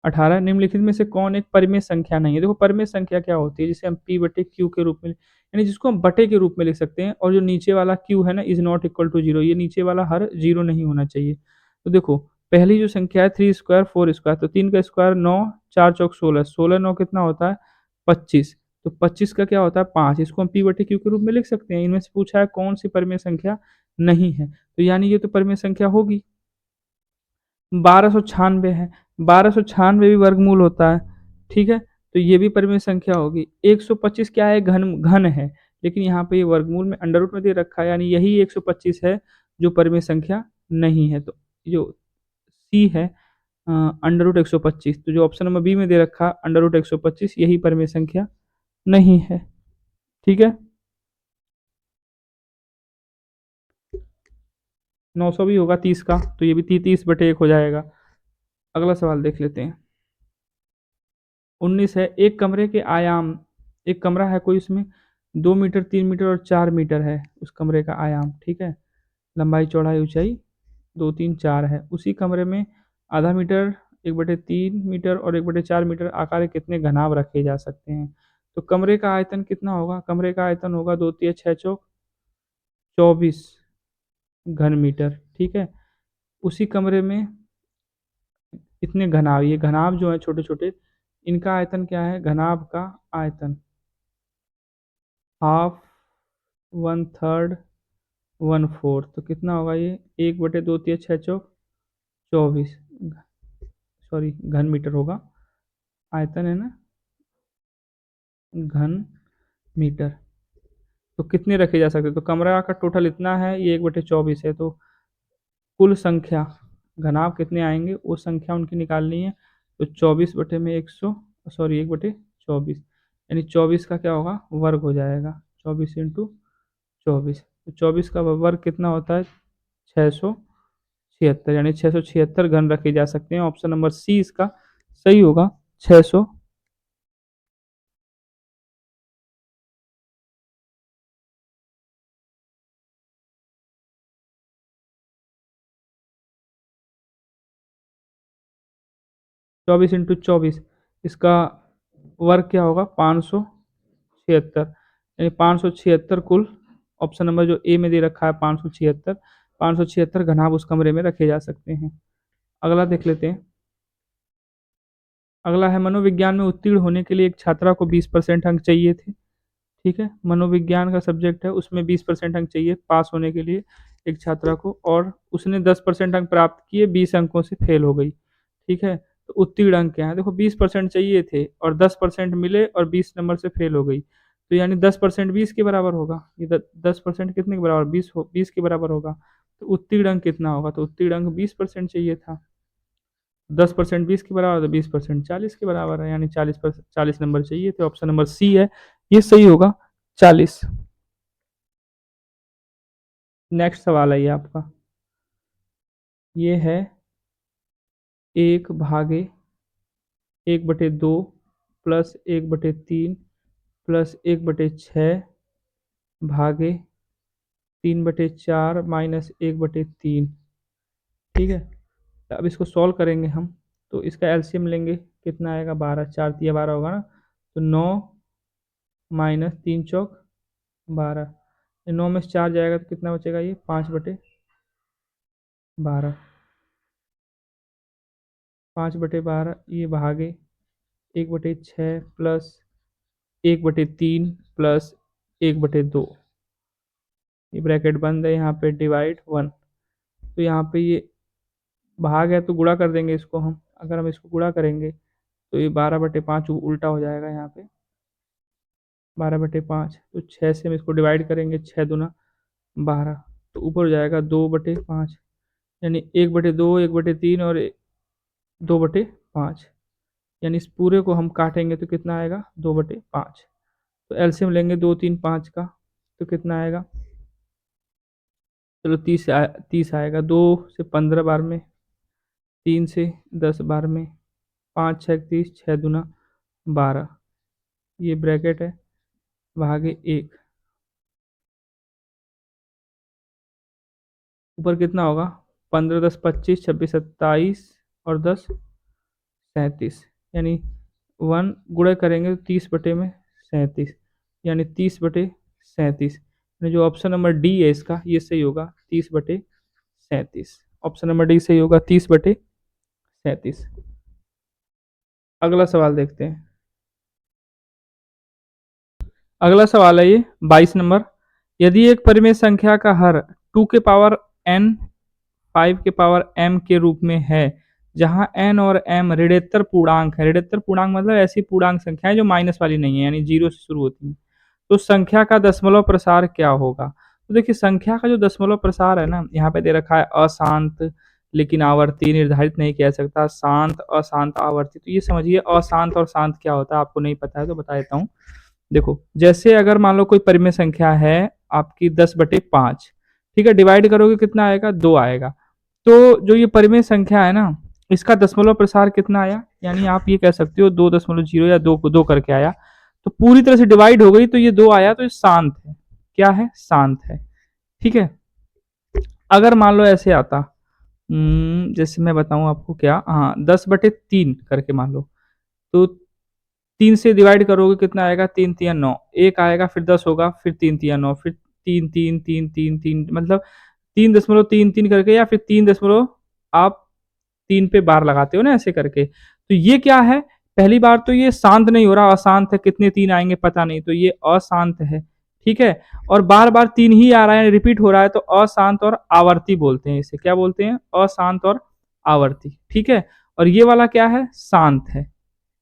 18, निम्नलिखित में से कौन एक परिमेय संख्या नहीं है? देखो परिमेय संख्या क्या होती है, जिसे हम p बटे क्यू के रूप में, यानी जिसको हम बटे के रूप में लिख सकते हैं, और जो नीचे वाला q है ना, is not equal to zero, ये नीचे वाला हर जीरो नहीं होना चाहिए। तो देखो पहली जो संख्या है 3 स्क्वायर 4 स्क्वायर, तो 3 का स्क्वायर 9, 4 चौक 16, 16 9 कितना होता है? 25। तो 25 का क्या होता है? 5। इसको हम p बटे क्यू के रूप में लिख सकते हैं। इनमें से पूछा है कौन सी परिमेय संख्या नहीं है, तो यानी ये तो परिमेय संख्या होगी। 1296 है, 1296 भी वर्गमूल होता है, ठीक है, तो ये भी परिमेय संख्या होगी। 125 क्या है? घन घन है, लेकिन यहाँ पे ये वर्गमूल में अंडर रूट में दे रखा है, यानी यही 125 है जो परिमेय संख्या नहीं है। तो जो सी है अंडर रूट 125, तो जो ऑप्शन नंबर बी में दे रखा अंडर रूट 125 यही परिमेय संख्या नहीं है, ठीक है। 900 भी होगा 30 का, तो ये भी 30/1 हो जाएगा। अगला सवाल देख लेते हैं। 19 है, एक कमरे के आयाम, एक कमरा है कोई, उसमें 2 मीटर 3 मीटर और 4 मीटर है उस कमरे का आयाम, ठीक है, लंबाई चौड़ाई ऊंचाई 2 3 4 है। उसी कमरे में आधा मीटर 1/3 मीटर और 1/4 मीटर आकार के कितने घनाभ रखे जा सकते हैं? तो कमरे का आयतन कितना होगा? कमरे का आयतन होगा 2 3 6 चौक 24 घन मीटर, ठीक है। उसी कमरे में इतने घनाभ, ये घनाभ जो है छोटे छोटे, इनका आयतन क्या है? घनाभ का आयतन हाफ, 1/3, 1/4, तो कितना होगा ये? 1/2 3 6 चौक 24, सॉरी घन मीटर होगा, आयतन है ना घन मीटर। तो कितने रखे जा सकते हैं? तो कमरा का टोटल इतना है, ये 1/24 है, तो कुल संख्या घनाभ कितने आएंगे वो संख्या उनकी निकालनी है। तो 24/100, सॉरी 1/24, यानी 24 का क्या होगा? वर्ग हो जाएगा, 24 × 24, तो 24 का वर्ग कितना होता है? 676, यानी 676 घन रखे जा सकते हैं। ऑप्शन नंबर सी इसका सही होगा, 600। 24 × 24, इसका वर्ग क्या होगा? 576, यानी 576 कुल, ऑप्शन नंबर जो ए में दे रखा है 576, 576 घनाभ उस कमरे में रखे जा सकते हैं। अगला देख लेते हैं। अगला है मनोविज्ञान में उत्तीर्ण होने के लिए एक छात्रा को 20% अंक चाहिए थे, ठीक है, मनोविज्ञान का सब्जेक्ट है, उसमें 20% अंक चाहिए पास होने के लिए एक छात्रा को, और उसने 10% अंक प्राप्त किए, 20 अंकों से फेल हो गई, ठीक है। तो उत्तीर्ण अंक क्या है? देखो 20% चाहिए थे और 10% मिले और 20 नंबर से फेल हो गई, तो यानी 10% 20 के बराबर होगा, ये 10% कितने के बराबर? 20 के बराबर होगा। तो उत्तीर्ण अंक कितना होगा? तो उत्तीर्ण अंक 20% चाहिए था, 10% 20 के बराबर, तो 20% 40 के बराबर है, यानी 40 नंबर चाहिए थे। ऑप्शन नंबर सी है ये सही होगा, 40। नेक्स्ट सवाल है ये आपका, ये है 1/2 प्लस 1/3 प्लस 1/6 भागे 3/4 माइनस 1/3, ठीक है। अब इसको सॉल्व करेंगे हम, तो इसका एलसीएम लेंगे, कितना आएगा? 12, 4 × 3 = 12 होगा ना, तो 9 माइनस 3 चौक 12, 9 में से 4 जाएगा तो कितना बचेगा? ये 5/12, 5/12 ये भागे 1/6 प्लस 1/3 प्लस 1/2, ये ब्रैकेट बंद है, यहाँ पे डिवाइड 1। तो यहाँ पे ये भाग है तो गुणा कर देंगे इसको हम। अगर हम इसको गुणा करेंगे तो ये 12/5 उल्टा हो जाएगा यहाँ पे, 12/5। तो 6 से हम इसको डिवाइड करेंगे, 6 दूना 12, तो ऊपर हो जाएगा 2/5, यानी 1/2, 1/3 और 2/5, यानी इस पूरे को हम काटेंगे तो कितना आएगा 2/5। तो एलसीएम लेंगे 2, 3, 5 का, तो कितना आएगा, चलो 30 आएगा। 2 से 15 बार में, 3 से 10 बार में, 5 6 30, 6 दूना 12, ये ब्रैकेट है भागे 1। ऊपर कितना होगा, 15 10 25, 26 27 और 10 37, यानी 1 गुणा करेंगे तो 30/37, यानी 30/37, यानी जो ऑप्शन नंबर डी है इसका ये सही होगा, 30/37। ऑप्शन नंबर डी सही होगा, 30/37। अगला सवाल देखते हैं। अगला सवाल है ये 22 नंबर। यदि एक परिमेय संख्या का हर 2 के पावर n 5 के पावर m के रूप में है, जहां n और m ऋणात्तर पूर्णांक है, ऋणात्तर पूर्णांक मतलब ऐसी पूर्णांक संख्या है जो माइनस वाली नहीं है, यानी जीरो से शुरू होती है, तो संख्या का दशमलव प्रसार क्या होगा। तो देखिए संख्या का जो दशमलव प्रसार है ना, यहाँ पे दे रखा है अशांत लेकिन आवर्ती, निर्धारित नहीं किया जा सकता, शांत, अशांत, आवर्ती। तो ये समझिए अशांत और शांत क्या होता है, आपको नहीं पता है तो बता देता हूँ। देखो जैसे अगर मान लो कोई परिमेय संख्या है आपकी 10/5, ठीक है, डिवाइड करोगे कितना आएगा, 2 आएगा। तो जो ये परिमेय संख्या है ना, इसका दशमलव प्रसार कितना आया, यानी आप ये कह सकते हो 2.0 या 2 को 2 करके आया, तो पूरी तरह से डिवाइड हो गई तो ये 2 आया, तो ये शांत है। क्या है, शांत है। ठीक है। अगर मान लो ऐसे आता, जैसे मैं बताऊं आपको क्या, हाँ 10/3 करके मान लो, तो 3 से डिवाइड करोगे कितना आएगा, 3 3 9, एक आएगा, फिर 10 होगा, फिर 3 3 9, फिर 3 3 3 3 3, मतलब 3.33 करके, या फिर 3 दशमलव आप 3 पे बार लगाते हो ना ऐसे करके। तो ये क्या है, पहली बार तो ये शांत नहीं हो रहा, अशांत है, कितने 3 आएंगे पता नहीं, तो ये अशांत है। ठीक है। और बार बार 3 ही आ रहा है, रिपीट हो रहा है, तो अशांत और आवर्ती बोलते हैं इसे। क्या बोलते हैं, अशांत और आवर्ती। ठीक है। और ये वाला क्या है, शांत है।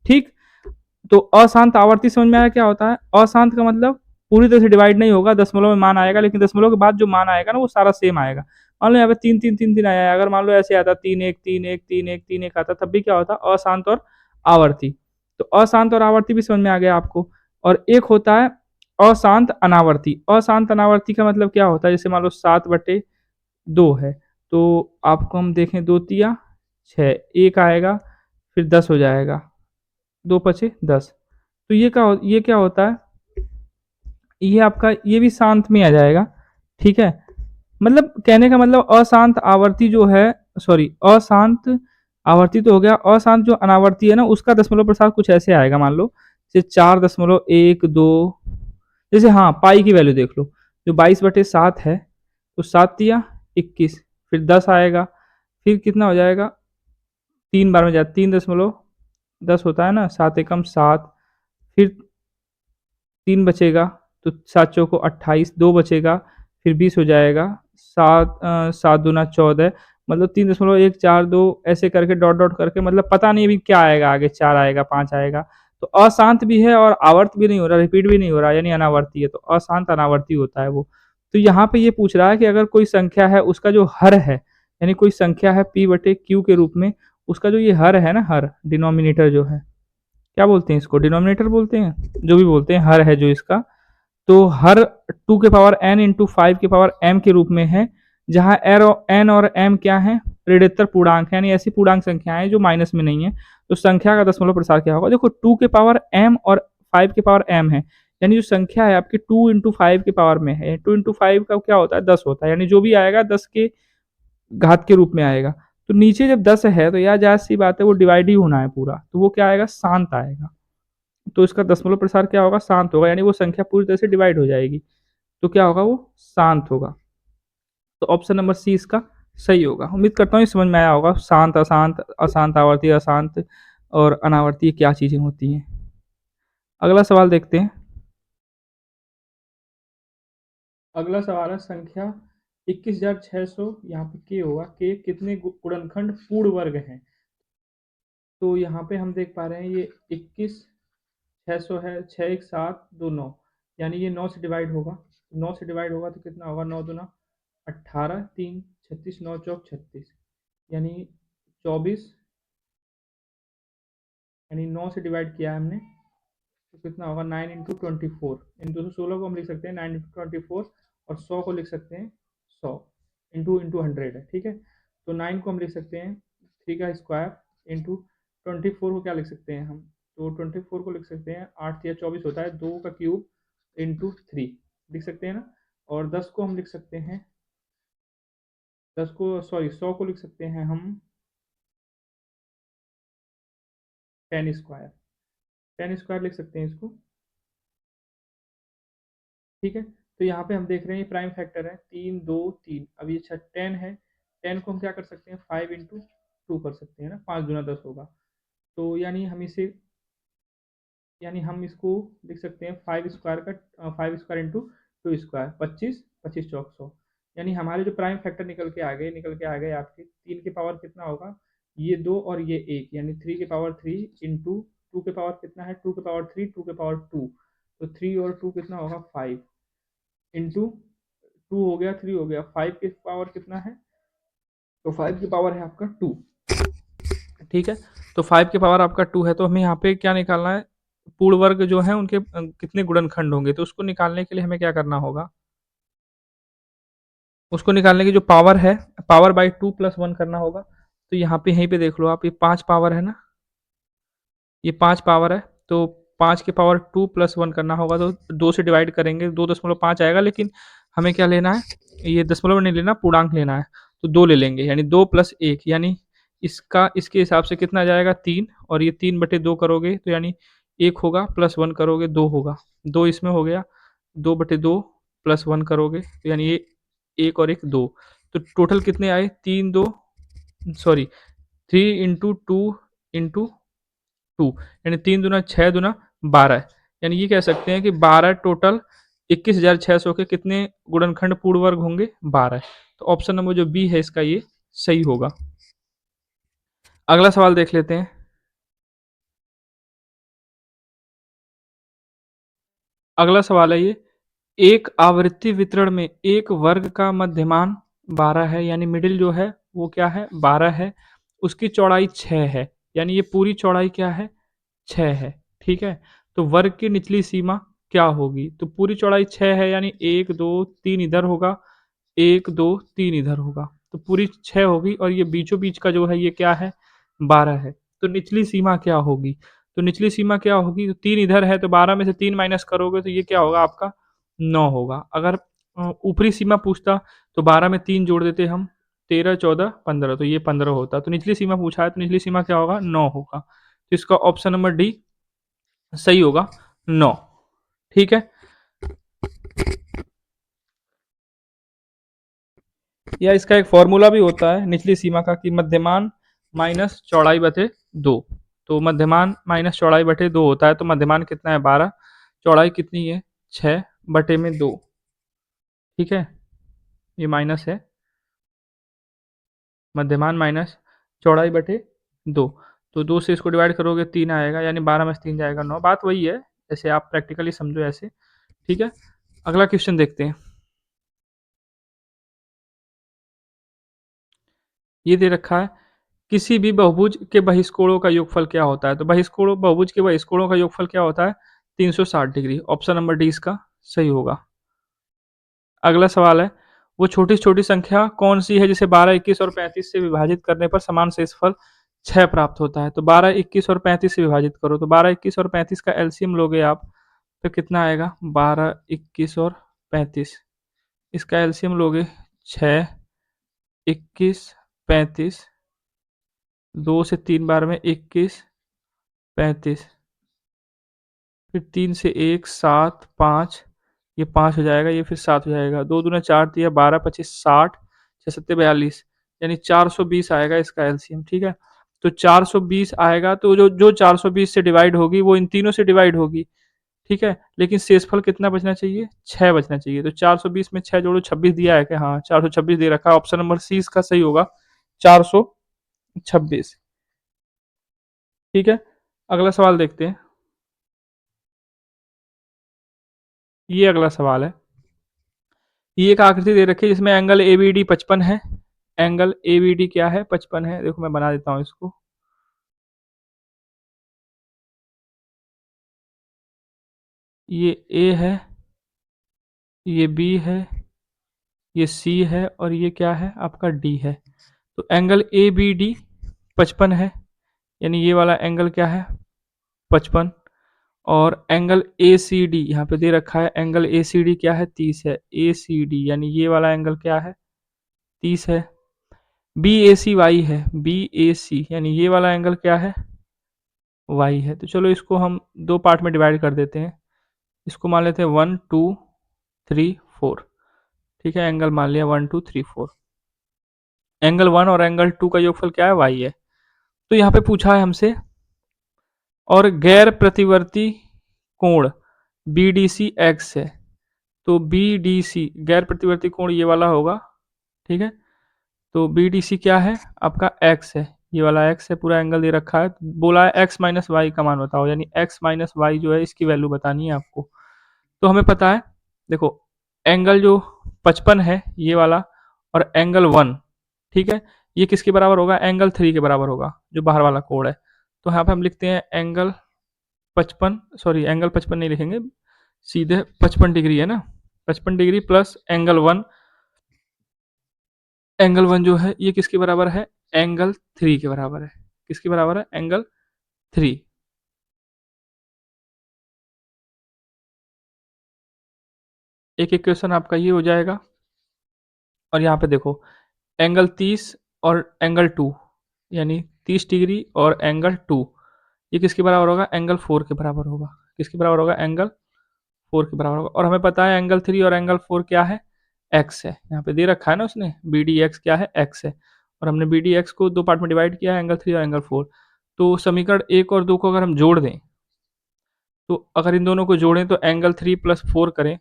ठीक। तो अशांत आवर्ती समझ में आया क्या होता है। अशांत का मतलब पूरी तरह से डिवाइड नहीं होगा, दशमलव में मान आएगा, लेकिन दशमलव के बाद जो मान आएगा ना वो सारा सेम आएगा। मान लो यहाँ पे 3 3 3 3 आया है, अगर मान लो ऐसे आता 3 1 3 1 3 1 3 1 आता, तब भी क्या होता, अशांत और आवर्ती। तो अशांत और आवर्ती भी समझ में आ गया आपको। और एक होता है अशांत अनावर्ती। अशांत अनावर्ती का मतलब क्या होता है, जैसे मान लो 7/2 है, तो आपको हम देखें 2 तिया 6, एक आएगा, फिर 10 हो जाएगा, 2 पचे 10। तो ये क्या होता है, ये आपका ये भी शांत में आ जाएगा। ठीक है। मतलब कहने का मतलब अशांत आवर्ती जो है, सॉरी अशांत आवर्ती तो हो गया, अशांत जो अनावर्ती है ना उसका दशमलव प्रसार कुछ ऐसे आएगा, मान लो जैसे 4.12, जैसे हाँ पाई की वैल्यू देख लो, जो 22/7 है, तो 7 तिया 21, फिर 10 आएगा, फिर कितना हो जाएगा, 3 बार में जाए 3.10 होता है ना, 7 एकम 7, फिर 3 बचेगा, तो 7 चौको 28, 2 बचेगा, फिर 20 हो जाएगा, 7 दूना 14, मतलब 3.142 ऐसे करके डॉट डॉट करके, मतलब पता नहीं अभी क्या आएगा आगे, 4 आएगा 5 आएगा। तो अशांत भी है और आवर्त भी नहीं हो रहा, रिपीट भी नहीं हो रहा, यानी अनावर्ती है, तो अशांत अनावर्ती होता है वो। तो यहाँ पे ये पूछ रहा है कि अगर कोई संख्या है उसका जो हर है, यानी कोई संख्या है p/q के रूप में, उसका जो ये हर है ना, हर डिनोमिनेटर जो है, क्या बोलते हैं इसको, डिनोमिनेटर बोलते हैं, जो भी बोलते हैं, हर है जो इसका, तो हर 2 के पावर n इंटू 5 के पावर m के रूप में है, जहां n और m क्या है, ऋणात्तर पूर्णांक है, यानी ऐसी पूर्णांक संख्या है जो माइनस में नहीं है। तो संख्या का दशमलव प्रसार क्या होगा, देखो 2 के पावर m और 5 के पावर m है, यानी जो संख्या है आपकी 2 इंटू 5 के पावर में है, 2 इंटू 5 का क्या होता है, 10 होता है, यानी जो भी आएगा 10 के घात के रूप में आएगा। तो नीचे जब 10 है तो यह जायज सी बात है, वो डिवाइड ही होना है पूरा, तो वो क्या आएगा, शांत आएगा। तो इसका दशमलव प्रसार क्या होगा, शांत होगा, यानी वो संख्या पूरी तरह से डिवाइड हो जाएगी, तो क्या होगा, वो शांत होगा। तो ऑप्शन नंबर सी इसका सही होगा। उम्मीद करता हूँ ये समझ में आया होगा, शांत अशांत, अशांत आवर्ती, अशांत और अनावर्तीय क्या चीज़ें होती हैं। अगला सवाल देखते हैं। अगला सवाल है संख्या 21,600, यहाँ पे के होगा, के कितने गुणनखंड पूर्ण वर्ग हैं। तो यहाँ पे हम देख पा रहे हैं ये 21,600 है, 6 1 7 2 9, यानी ये 9 से डिवाइड होगा। 9 से डिवाइड होगा तो कितना होगा, 9 दूना 18, 3 36, 9 चौक 36, यानी 24, यानी 9 से डिवाइड किया है हमने तो कितना होगा, 9 इंटू 24, इन 216 को हम लिख सकते हैं 9 इंटू 24, और 100 को लिख सकते हैं 100, इंटू इंटू 100 है, ठीक है। तो 9 को हम लिख सकते हैं 3 का स्क्वायर इंटू 24 को क्या लिख सकते हैं हम, तो 24 को लिख सकते हैं 8 या 24 होता है, 2 का क्यूब इंटू 3 लिख सकते हैं ना। और 10 को हम लिख सकते हैं, 10 को सॉरी 100 को लिख सकते हैं हम 10 स्क्वायर, 10 स्क्वायर लिख सकते हैं इसको, ठीक है। तो यहाँ पे हम देख रहे हैं प्राइम फैक्टर है 3 2 3, अब ये 10 है, 10 को हम क्या कर सकते हैं 5 इंटू 2 कर सकते हैं ना, 5 दूना 10 होगा। तो यानी हम इसको लिख सकते हैं 5 स्क्वायर का 5 स्क्वायर इंटू 2 स्क्वायर, 25, 25 चौक 100, यानी हमारे जो प्राइम फैक्टर निकल के आ गए आपके 3 के पावर कितना होगा, ये 2 और ये 1, यानी 3 के पावर 3 इंटू 2 के पावर कितना है, 2 के पावर 3, 2 के पावर 2, तो 3 और 2 कितना होगा 5 इंटू 2 हो गया, 3 हो गया, 5 के पावर कितना है, तो 5 की पावर है आपका 2, ठीक है। तो 5 की पावर आपका 2 है, तो हमें यहाँ पे क्या निकालना है, पूर्ण वर्ग जो है उनके कितने गुणनखंड होंगे, तो उसको निकालने के लिए हमें क्या करना होगा, उसको निकालने की जो पावर है, पावर बाई 2 प्लस 1 करना होगा। तो यहाँ पे यहीं पे देख लो आप, ये 5 पावर है ना, ये 5 पावर है, तो 5 की पावर 2 प्लस 1 करना होगा, तो 2 से डिवाइड करेंगे 2.5 आएगा, लेकिन हमें क्या लेना है, ये दशमलव नहीं लेना, पूर्णांक लेना है, तो 2 ले लेंगे, यानी 2 प्लस 1, यानी इसका इसके हिसाब से कितना जाएगा 3, और ये 3/2 करोगे तो यानी 1 होगा, प्लस 1 करोगे 2 होगा, 2 इसमें हो गया, 2/2 प्लस 1 करोगे तो यानी ये 1 और 1 2, तो टोटल कितने आए, 3 2 सॉरी 3 इंटू 2 इंटू 2, यानी 3 दूना 6 दूना 12, यानी ये कह सकते हैं कि 12 टोटल 21,600 के कितने गुणनखंड पूर्ण वर्ग होंगे, 12। तो ऑप्शन नंबर जो बी है इसका ये सही होगा। अगला सवाल देख लेते हैं। अगला सवाल है ये, एक आवृत्ति वितरण में एक वर्ग का मध्यमान 12 है, यानी मिडिल जो है वो क्या है 12 है, उसकी चौड़ाई 6 है, यानी ये पूरी चौड़ाई क्या है 6 है, ठीक है। तो वर्ग की निचली सीमा क्या होगी, तो पूरी चौड़ाई 6 है, यानी 1 2 3 इधर होगा, 1 2 3 इधर होगा, तो पूरी 6 होगी, और ये बीचों बीच का जो है ये क्या है 12 है। तो निचली सीमा क्या होगी, तो निचली सीमा क्या होगी, तो 3 इधर है, तो 12 में से 3 माइनस करोगे तो ये क्या होगा आपका 9 होगा। अगर ऊपरी सीमा पूछता तो 12 में 3 जोड़ देते हम, 13 14 15, तो ये 15 होता। तो निचली सीमा पूछा है, तो निचली सीमा क्या होगा 9 होगा, तो इसका ऑप्शन नंबर डी सही होगा 9, ठीक है। या इसका एक फॉर्मूला भी होता है निचली सीमा का, कि मध्यमान माइनस चौड़ाई बटे 2, तो मध्यमान माइनस चौड़ाई बटे 2 होता है, तो मध्यमान कितना है 12, चौड़ाई कितनी है 6 बटे में 2, ठीक है, ये माइनस है, मध्यमान माइनस चौड़ाई बटे 2, तो 2 से इसको डिवाइड करोगे 3 आएगा, यानी 12 में से 3 जाएगा 9, बात वही है, जैसे आप प्रैक्टिकली समझो ऐसे, ठीक है। अगला क्वेश्चन देखते हैं। ये दे रखा है, किसी भी बहुभुज के बहिष्कोणों का योगफल क्या होता है, तो बहुभुज के बहिष्कोणों का योगफल क्या होता है 360 डिग्री, ऑप्शन नंबर डी इसका सही होगा। अगला सवाल है, वो छोटी छोटी संख्या कौन सी है जिसे 12 21 और 35 से विभाजित करने पर समान शेषफल 6 प्राप्त होता है, तो 12 21 और 35 से विभाजित करो, तो 12 21 और 35 का एलसीएम लोगे आप तो कितना आएगा 12 21 और 35, इसका एलसीएम लोगे 6 21 35, 2 से 3 बार में 21 35, फिर 3 से 1 7 5, ये 5 हो जाएगा, ये फिर 7 हो जाएगा, 2 दूना 4 दिया 12 25 60, 6 सत्ते 42, यानी 420 आएगा इसका एलसीएम, ठीक है। तो 420 आएगा, तो जो जो 420 से डिवाइड होगी वो इन तीनों से डिवाइड होगी, ठीक है। लेकिन शेषफल कितना बचना चाहिए, 6 बचना चाहिए। तो 420 में 6 जोड़ो 26 दिया है क्या, हाँ 426 दे रखा है। ऑप्शन नंबर सी इसका सही होगा, 426। ठीक है, अगला सवाल देखते हैं। ये अगला सवाल है, ये एक आकृति दे रखी है जिसमें एंगल ए बी डी 55 है। एंगल ए बी डी क्या है, 55 है। देखो मैं बना देता हूँ इसको। ये ए है, ये बी है, ये सी है और ये क्या है आपका डी है। तो एंगल ए बी डी 55 है, यानी ये वाला एंगल क्या है 55। और एंगल ए सी डी यहाँ पे दे रखा है, एंगल ए सी डी क्या है 30 है। ए सी डी यानी ये वाला एंगल क्या है 30 है। बी ए सी वाई है, बी ए सी यानी ये वाला एंगल क्या है वाई है। तो चलो इसको हम दो पार्ट में डिवाइड कर देते हैं। इसको मान लेते हैं 1 2 3 4। ठीक है, एंगल मान लिया 1 2 3 4। एंगल 1 और एंगल 2 का योगफल क्या है वाई है। तो यहाँ पे पूछा है हमसे, और गैर प्रतिवर्ती कोण बी डी सी एक्स है। तो बी डी सी गैर प्रतिवर्ती कोण ये वाला होगा, ठीक है। तो बी डी सी क्या है आपका एक्स है, ये वाला एक्स है, पूरा एंगल दे रखा है। बोला है एक्स माइनस वाई का मान बताओ, यानी एक्स माइनस वाई जो है इसकी वैल्यू बतानी है आपको। तो हमें पता है, देखो एंगल जो 55 है ये वाला, और एंगल 1, ठीक है, ये किसके बराबर होगा एंगल 3 के बराबर होगा, जो बाहर वाला कोण है। तो यहाँ पे हम लिखते हैं एंगल 55, सॉरी एंगल 55 नहीं लिखेंगे, सीधे 55 डिग्री है ना, 55 डिग्री प्लस एंगल 1। एंगल 1 जो है ये किसके बराबर है एंगल 3 के बराबर है। किसके बराबर है एंगल 3। एक इक्वेशन आपका ये हो जाएगा। और यहाँ पे देखो एंगल 30 और एंगल 2, यानी 30 डिग्री और एंगल 2, ये किसके बराबर होगा एंगल 4 के बराबर होगा। किसके बराबर होगा एंगल 4 के बराबर होगा। और हमें पता है एंगल 3 और एंगल 4 क्या है एक्स है। यहाँ पे दे रखा है ना उसने, बी डी एक्स क्या है एक्स है। और हमने बी डी एक्स को दो पार्ट में डिवाइड किया है, एंगल 3 और एंगल 4। तो समीकरण 1 और 2 को अगर हम जोड़ दें, तो अगर इन दोनों को जोड़ें तो एंगल 3 प्लस 4 करें,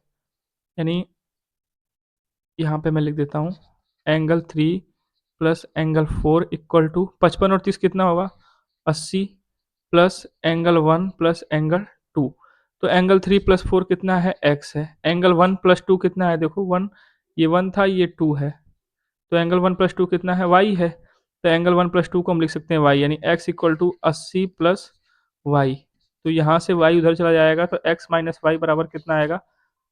यानी यहाँ पे मैं लिख देता हूँ angle 3 plus angle 4 equal to 55 और 30 कितना होगा 80, प्लस एंगल 1 प्लस एंगल 2। तो एंगल 3 प्लस 4 कितना है एक्स है। एंगल 1 प्लस 2 कितना है, देखो 1, ये 1 था ये 2 है। तो एंगल 1 प्लस 2 कितना है वाई है। तो एंगल 1 प्लस 2 को हम लिख सकते हैं वाई, यानी X equal to 80 plus Y. तो यहाँ से वाई उधर चला जाएगा, तो एक्स माइनस वाई बराबर कितना आएगा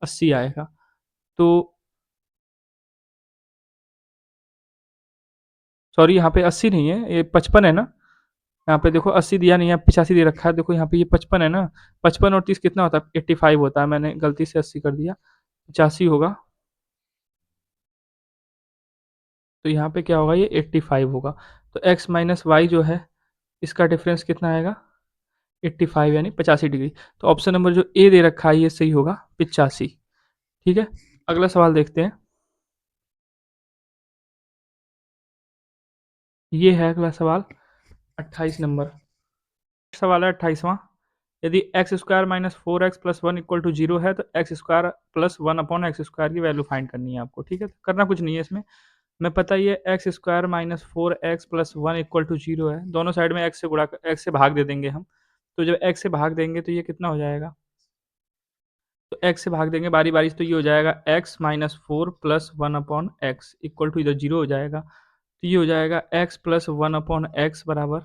80 आएगा। तो सॉरी यहाँ पे 80 नहीं है, ये 55 है ना। यहाँ पे देखो 80 दिया नहीं है, 85 दे रखा है। देखो यहाँ पे ये 55 है ना, 55 और 30 कितना होता है 85 होता है। मैंने गलती से 80 कर दिया, 85 होगा। तो यहाँ पे क्या होगा ये 85 होगा। तो x माइनस वाई जो है इसका डिफरेंस कितना आएगा 85, यानी 85 डिग्री। तो ऑप्शन नंबर जो ए दे रखा है ये सही होगा 85। ठीक है, अगला सवाल देखते हैं। ये है अगला सवाल 28 नंबर सवाल है 28वां। यदि X square minus 4x plus 1 equal to 0 है, तो X square plus 1 upon X square की वैल्यू फाइंड करनी है आपको। ठीक है, तो करना कुछ नहीं है इसमें, मैं पता ही है X square minus 4x plus 1 equal to 0 है। दोनों साइड में एक्स से गुणा एक्स से भाग दे देंगे हम। तो जब एक्स से भाग देंगे तो ये कितना हो जाएगा, तो एक्स से भाग देंगे बारी बारी से, तो ये हो जाएगा X minus 4 plus 1 upon X equal to इधर 0 हो जाएगा। तो ये हो जाएगा एक्स प्लस 1 अपॉन एक्स बराबर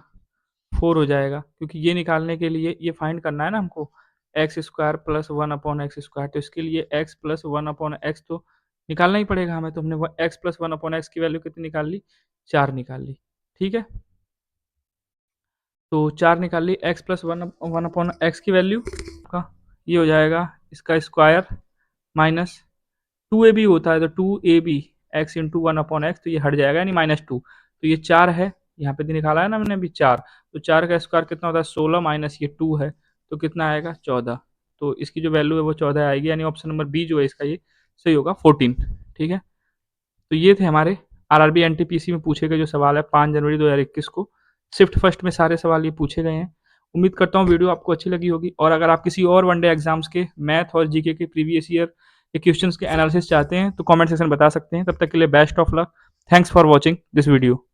4 हो जाएगा, क्योंकि ये निकालने के लिए ये फाइंड करना है ना हमको x square plus 1 upon X square. तो इसके लिए एक्स प्लस 1 अपॉन एक्स तो निकालना ही पड़ेगा हमें। तो हमने एक्स प्लस 1 अपॉन एक्स की वैल्यू कितनी निकाल ली 4 निकाल ली। ठीक है, तो 4 निकाल ली एक्स प्लस 1 अपॉन एक्स की वैल्यू का, ये हो जाएगा इसका स्क्वायर माइनस 2ab होता है, तो 2ab x into 1 upon x, तो ये हट जाएगा यानी -2। तो ये 4 है, यहाँ पे निकाला है ना हमने अभी 4। तो 4 का स्क्वायर कितना होता है 16 माइनस ये 2 है, तो कितना आएगा 14। तो इसकी जो वैल्यू है वो 14 आएगी, यानी ऑप्शन नंबर बी जो है इसका ये सही होगा 14। ठीक है, तो ये थे हमारे आरआरबी एनटीपीसी में पूछे गए जो सवाल है 5 जनवरी 2021 को। शिफ्ट फर्स्ट में सारे सवाल ये पूछे गए हैं। उम्मीद करता हूँ वीडियो आपको अच्छी लगी होगी, और अगर आप किसी और वनडे एग्जाम्स के मैथ और जीके के प्रीवियस ईयर के क्वेश्चंस के एनालिसिस चाहते हैं तो कमेंट सेक्शन में बता सकते हैं। तब तक के लिए best of luck. Thanks for watching this video.